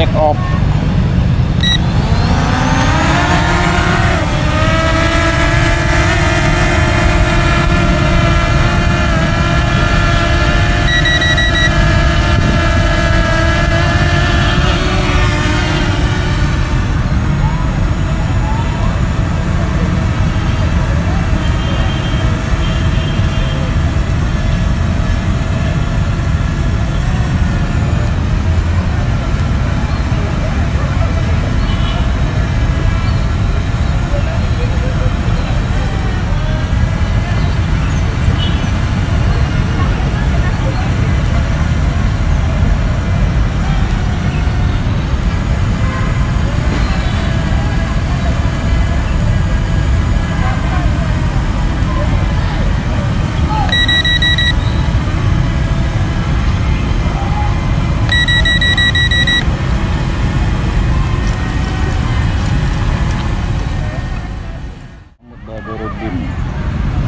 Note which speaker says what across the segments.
Speaker 1: take off.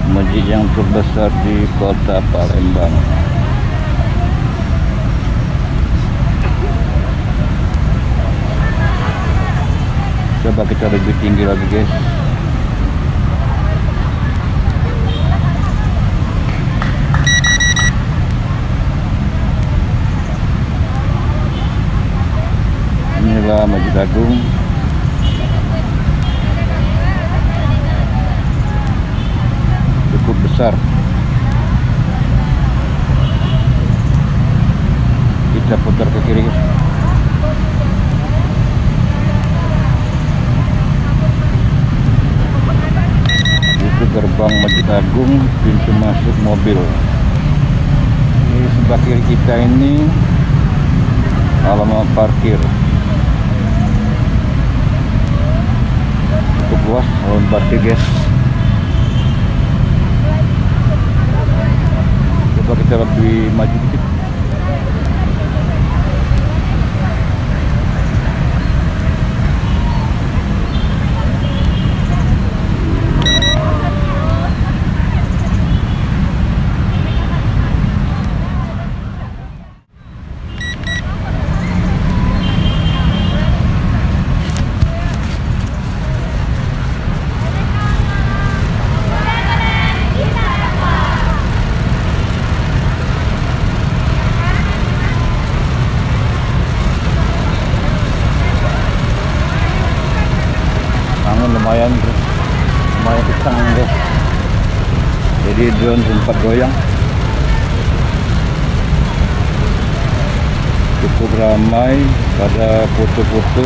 Speaker 1: Masjid yang terbesar di kota Palembang. Coba kita lebih tinggi lagi, guys. Inilah Masjid Agung. Cukup besar. Kita putar ke kiri. Itu gerbang Masjid Agung, pintu masuk mobil. Di sebelah kiri kita ini halaman parkir. Cukup luas halaman parkir, guys. Coba kita lebih maju dikit. Lumayan kencang, guys. Jadi drone sempat goyang. Cukup ramai pada foto-foto.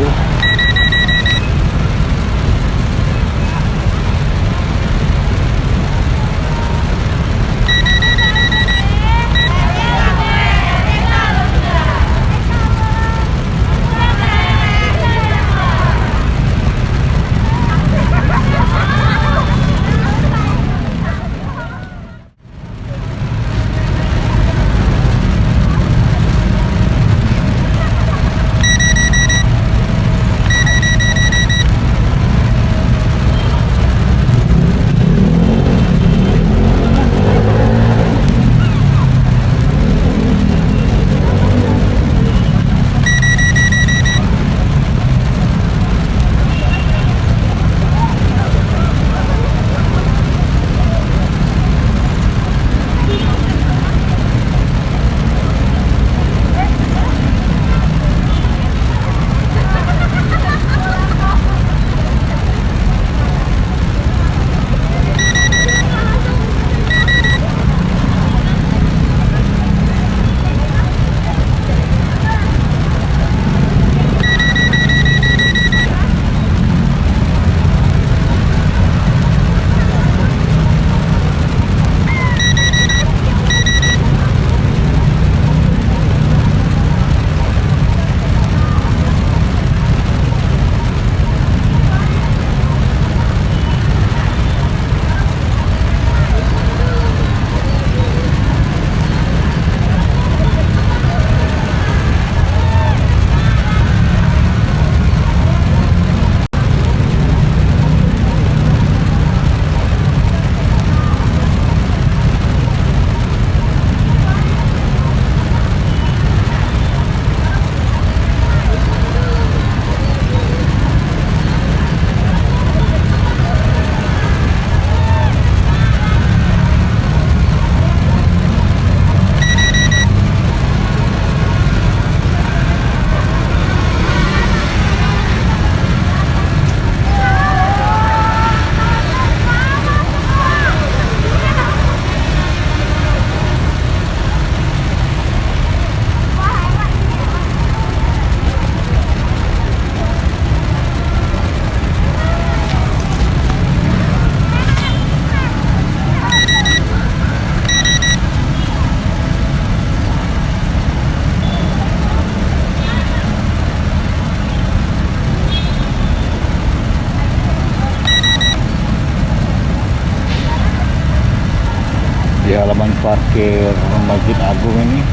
Speaker 1: halaman parkir Masjid Agung ini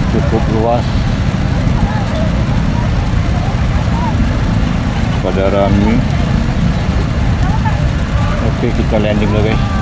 Speaker 1: cukup luas, pada rame. Oke, kita landing dulu guys.